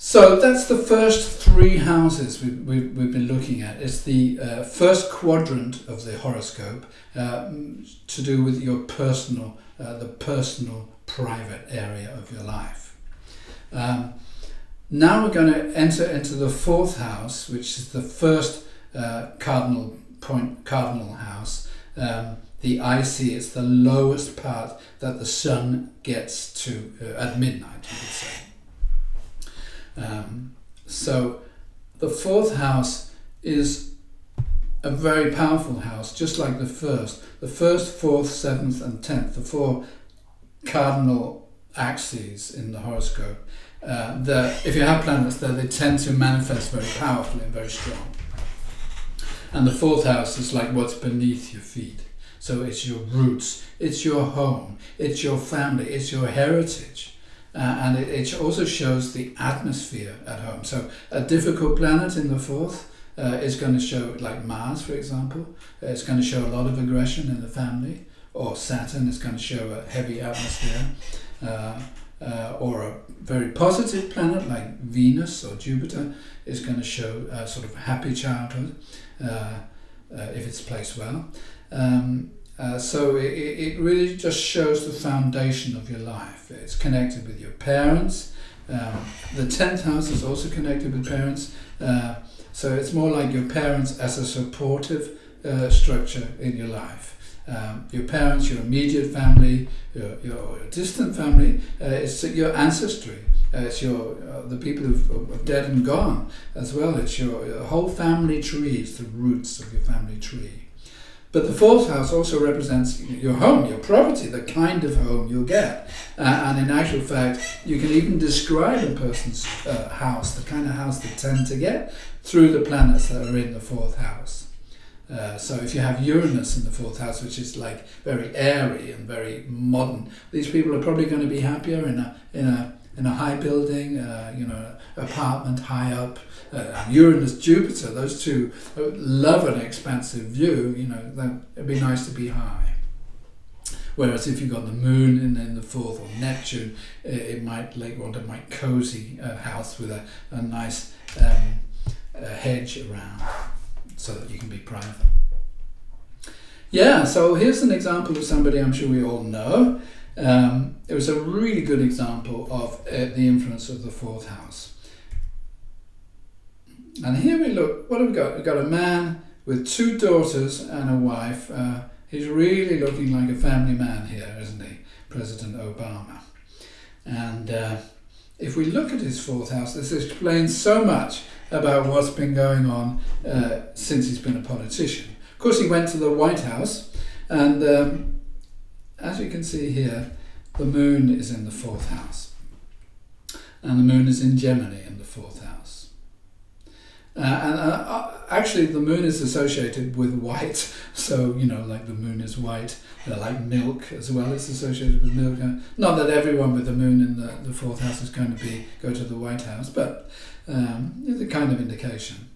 So that's the first three houses we've been looking at. It's the first quadrant of the horoscope to do with your personal, the personal private area of your life. Now we're going to enter into the fourth house, which is the first cardinal house. The IC is the lowest part that the sun gets to at midnight, you could say. So the fourth house is a very powerful house, just like the first. The first, fourth, seventh and 10th, the four cardinal axes in the horoscope, if you have planets there, they tend to manifest very powerfully and very strong. And the fourth house is like what's beneath your feet. So it's your roots, it's your home, it's your family, it's your heritage. And it also shows the atmosphere at home. So a difficult planet in the fourth is going to show, like Mars, for example, it's going to show a lot of aggression in the family. Or Saturn is going to show a heavy atmosphere. Or a very positive planet like Venus or Jupiter is going to show a sort of happy childhood if it's placed well. So it really just shows the foundation of your life. It's connected with your parents. The 10th house is also connected with parents. So it's more like your parents as a supportive structure in your life. Your parents, your immediate family, your distant family, it's your ancestry. It's the people who are dead and gone as well. It's your whole family tree. It's the roots of your family tree. But the fourth house also represents your home, your property, the kind of home you'll get. And in actual fact, you can even describe a person's house, the kind of house they tend to get, through the planets that are in the fourth house. So if you have Uranus in the fourth house, which is like very airy and very modern, these people are probably going to be happier in a high building, apartment high up. Uranus, Jupiter, those two love an expansive view. It'd be nice to be high. Whereas if you've got the moon in the fourth, or Neptune, it might want a cozy house with a nice hedge around, so that you can be private. Yeah, so here's an example of somebody I'm sure we all know. It was a really good example of the influence of the fourth house. And here we look, what have we got? We've got a man with two daughters and a wife. He's really looking like a family man here, isn't he? President Obama. And if we look at his fourth house, this explains so much about what's been going on since he's been a politician. Of course, he went to the White House, and as you can see here, the moon is in the fourth house. And the moon is in Gemini in the fourth house. Actually, the moon is associated with white. So, like the moon is white, like milk as well. It's associated with milk. Not that everyone with the moon in the fourth house is going to go to the White House, but it's a kind of indication.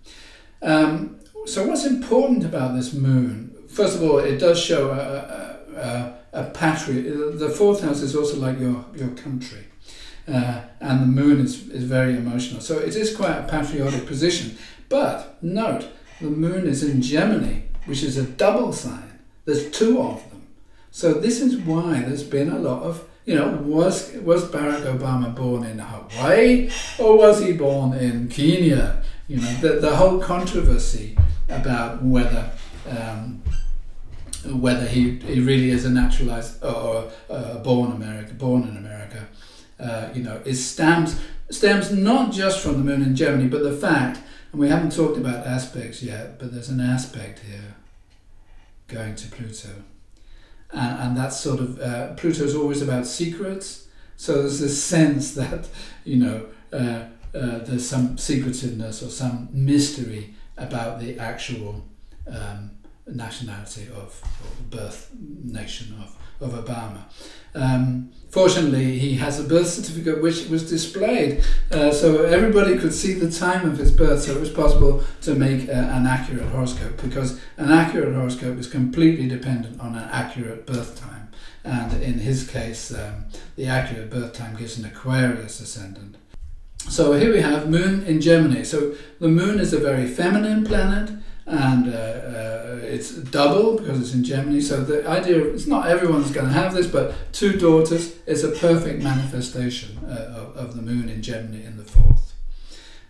So what's important about this moon? First of all, it does show a patriot. The fourth house is also like your country. And the moon is very emotional. So it is quite a patriotic position. But note, the moon is in Gemini, which is a double sign. There's two of them. So this is why there's been a lot of, was Barack Obama born in Hawaii or was he born in Kenya? The whole controversy about whether he really is a naturalized or born in America. It stems not just from the moon in Gemini, but the fact, and we haven't talked about aspects yet, but there's an aspect here going to Pluto. And that's sort of, Pluto's always about secrets, so there's this sense that, there's some secretiveness or some mystery about the actual nationality or birth nation of Obama. Fortunately, he has a birth certificate which was displayed, so everybody could see the time of his birth, so it was possible to make an accurate horoscope, because an accurate horoscope is completely dependent on an accurate birth time. And in his case, the accurate birth time gives an Aquarius ascendant. So here we have Moon in Gemini. So the Moon is a very feminine planet, and it's double because it's in Gemini. So the idea, it's not everyone's going to have this, but 2 daughters is a perfect manifestation of the Moon in Gemini in the 4th.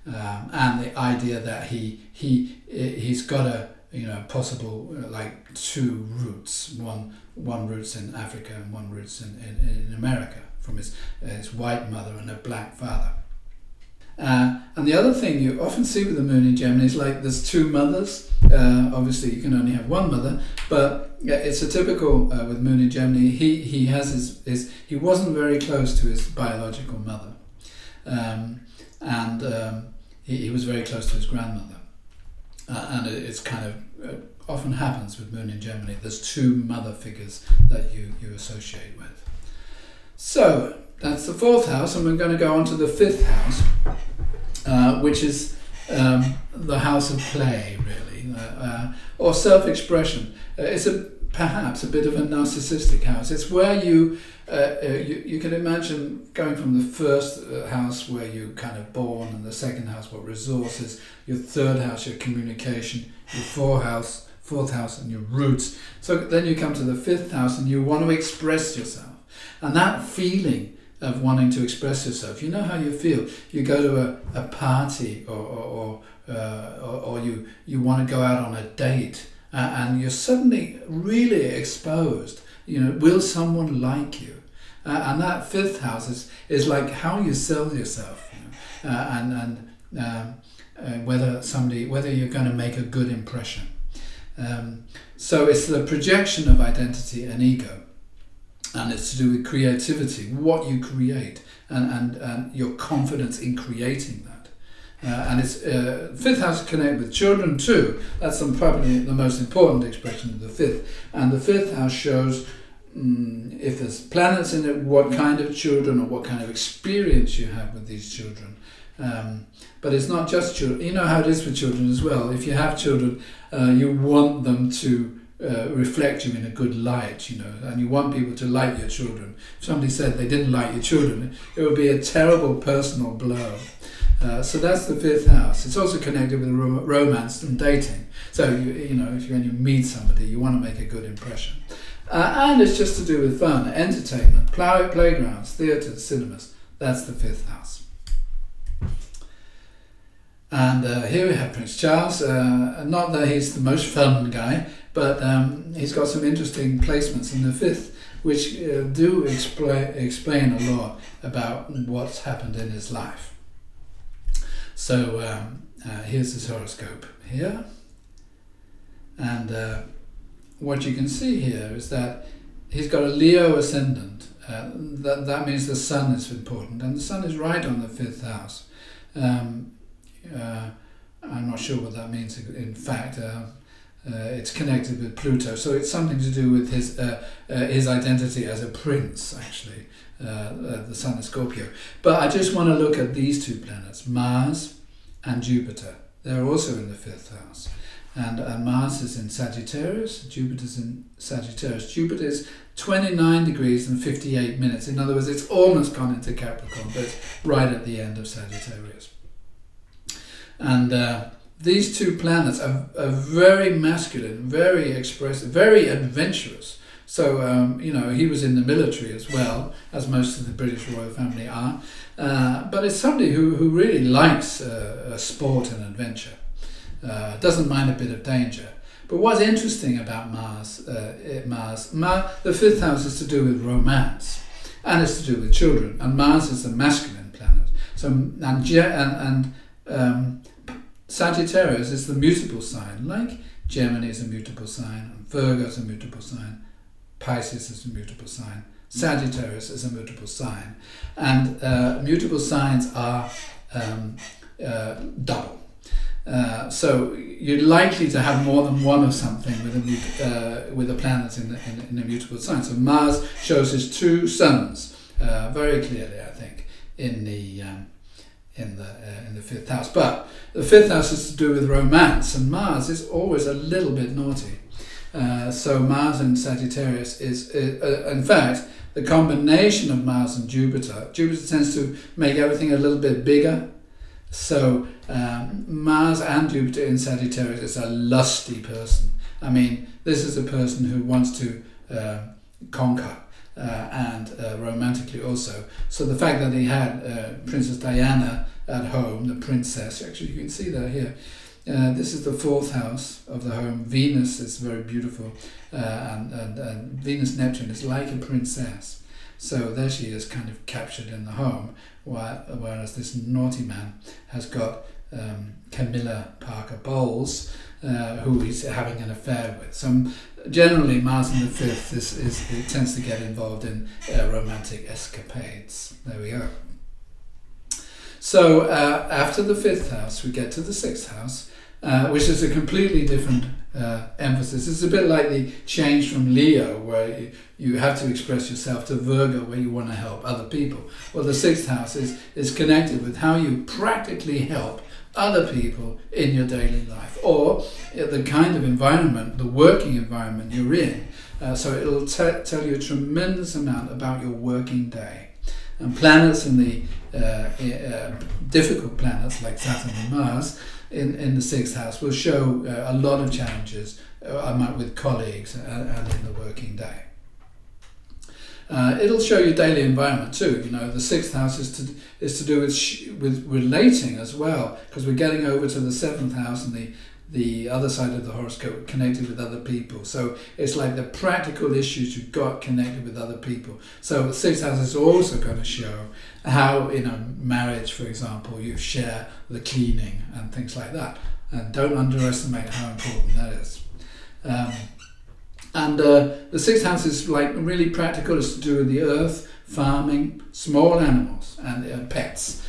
And the idea that he's got a possible like 2 roots, one roots in Africa and one roots in America, from his white mother and a black father. And the other thing you often see with the Moon in Gemini is like there's 2 mothers. Obviously you can only have one mother, but it's a typical with Moon in Gemini. He has he wasn't very close to his biological mother, and he was very close to his grandmother. And it's kind of often happens with Moon in Gemini. There's 2 mother figures that you associate with. So that's the 4th house, and we're going to go on to the 5th house, which is the house of play, really, or self-expression. It's perhaps a bit of a narcissistic house. It's where you can imagine going from the 1st house where you kind of born, and the 2nd house what resources, your 3rd house your communication, your 4th house and your roots. So then you come to the 5th house and you want to express yourself, and that feeling of wanting to express yourself, you know how you feel. You go to a party or you want to go out on a date, and you're suddenly really exposed. Will someone like you? And that 5th house is like how you sell yourself, and whether you're going to make a good impression. So it's the projection of identity and ego, and it's to do with creativity, what you create, and your confidence in creating that. And it's 5th house is connected with children too. That's probably the most important expression of the 5th. And the 5th house shows if there's planets in it, what kind of children or what kind of experience you have with these children. But it's not just children. You know how it is with children as well. If you have children, you want them to reflect you in a good light, and you want people to like your children. If somebody said they didn't like your children, it would be a terrible personal blow. So that's the 5th house. It's also connected with romance and dating. So when you meet somebody, you want to make a good impression. And it's just to do with fun, entertainment, playgrounds, theatres, cinemas. That's the 5th house. And here we have Prince Charles. Not that he's the most fun guy, but he's got some interesting placements in the 5th, which do explain a lot about what's happened in his life. So here's his horoscope here. And what you can see here is that he's got a Leo ascendant. That means the sun is important, and the sun is right on the 5th house. I'm not sure what that means in fact. It's connected with Pluto, so it's something to do with his identity as a prince, actually. The sun is Scorpio. But I just want to look at these 2 planets, Mars and Jupiter. They're also in the 5th house. And Mars is in Sagittarius, Jupiter's in Sagittarius. Jupiter is 29 degrees and 58 minutes. In other words, it's almost gone into Capricorn, but it's right at the end of Sagittarius. And these 2 planets are very masculine, very expressive, very adventurous. So, he was in the military as well, as most of the British royal family are. But it's somebody who really likes sport and adventure. Doesn't mind a bit of danger. But what's interesting about Mars, the 5th house is to do with romance, and it's to do with children. And Mars is a masculine planet. So Sagittarius is the mutable sign, like Gemini is a mutable sign, and Virgo is a mutable sign, Pisces is a mutable sign, Sagittarius is a mutable sign, and mutable signs are double. So you're likely to have more than one of something with a planet in a mutable sign. So Mars shows his 2 suns very clearly, I think, in the 5th house. But the 5th house is to do with romance, and Mars is always a little bit naughty. So Mars in Sagittarius is, in fact, the combination of Mars and Jupiter, Jupiter tends to make everything a little bit bigger. So Mars and Jupiter in Sagittarius is a lusty person. I mean, this is a person who wants to conquer and romantically also. So the fact that he had Princess Diana at home, the princess, actually you can see that here. This is the 4th house of the home. Venus is very beautiful, and Venus-Neptune is like a princess. So there she is, kind of captured in the home, whereas this naughty man has got Camilla Parker Bowles, who he's having an affair with. So generally, Mars in the 5th it tends to get involved in romantic escapades. There we go. So after the 5th house, we get to the 6th house, which is a completely different emphasis. It's a bit like the change from Leo, where you have to express yourself, to Virgo, where you want to help other people. Well, the 6th house is connected with how you practically help other people in your daily life, or the kind of environment, the working environment you're in. So it'll tell you a tremendous amount about your working day. And planets in the difficult planets like Saturn and Mars in the 6th house will show a lot of challenges with colleagues and in the working day. It'll show you daily environment too. You know, the 6th house is to do with relating as well, because we're getting over to the 7th house and the other side of the horoscope, connected with other people. So it's like the practical issues you've got connected with other people. So the 6th house is also going to show how, in a marriage, for example, you share the cleaning and things like that. And don't underestimate how important that is. And the 6th house is like really practical. It's to do with the earth, farming, small animals, and pets.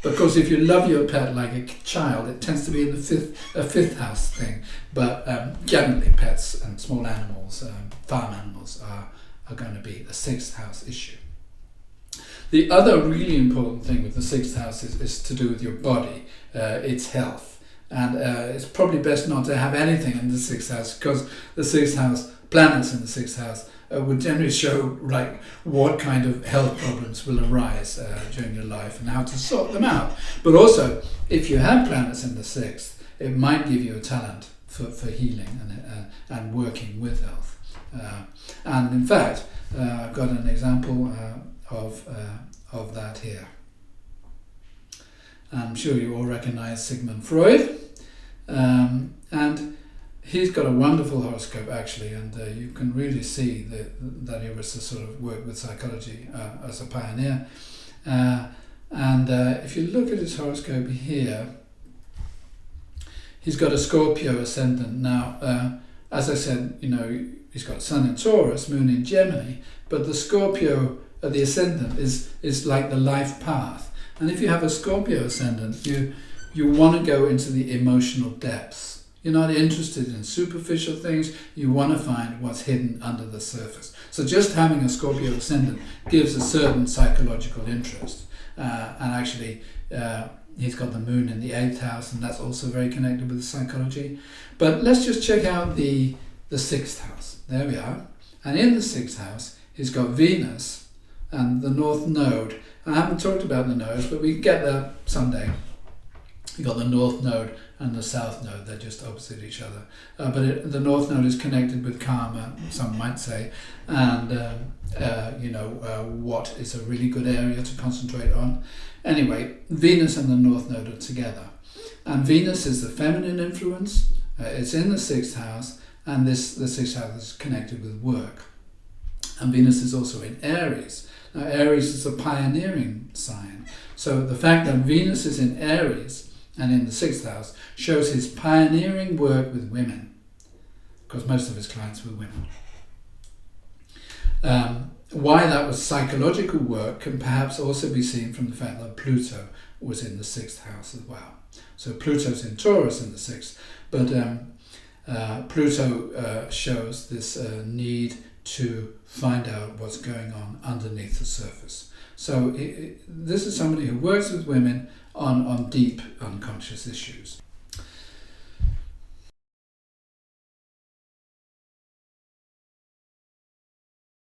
Because if you love your pet like a child, it tends to be in the 5th house thing. But generally, pets and small animals, farm animals, are going to be a 6th house issue. The other really important thing with the 6th house is to do with your body, its health. And it's probably best not to have anything in the 6th house, because the 6th house, planets in the 6th house, would generally show like what kind of health problems will arise during your life and how to sort them out. But also, if you have planets in the 6th, it might give you a talent for healing and working with health. And in fact, I've got an example of that here. I'm sure you all recognize Sigmund Freud, and he's got a wonderful horoscope actually, and you can really see that he was to sort of work with psychology as a pioneer. And if you look at his horoscope here, he's got a Scorpio ascendant. Now, as I said, you know, he's got Sun in Taurus, Moon in Gemini, but the Scorpio, the ascendant, is like the life path. And if you have a Scorpio ascendant, you want to go into the emotional depths. You're not interested in superficial things. You want to find what's hidden under the surface. So just having a Scorpio ascendant gives a certain psychological interest. And actually, he's got the Moon in the 8th house, and that's also very connected with psychology. But let's just check out the 6th house. There we are. And in the 6th house, he's got Venus and the North Node. I haven't talked about the nodes, but we can get there someday. You've got the North Node and the South Node. They're just opposite each other. But the North Node is connected with karma, some might say, and what is a really good area to concentrate on. Anyway, Venus and the North Node are together. And Venus is the feminine influence. It's in the 6th house, and the 6th house is connected with work. And Venus is also in Aries. Now, Aries is a pioneering sign. So the fact that Venus is in Aries and in the 6th house shows his pioneering work with women, because most of his clients were women. Why that was psychological work can perhaps also be seen from the fact that Pluto was in the 6th house as well. So Pluto's in Taurus in the 6th, but Pluto shows this need to find out what's going on underneath the surface. So this is somebody who works with women on deep unconscious issues.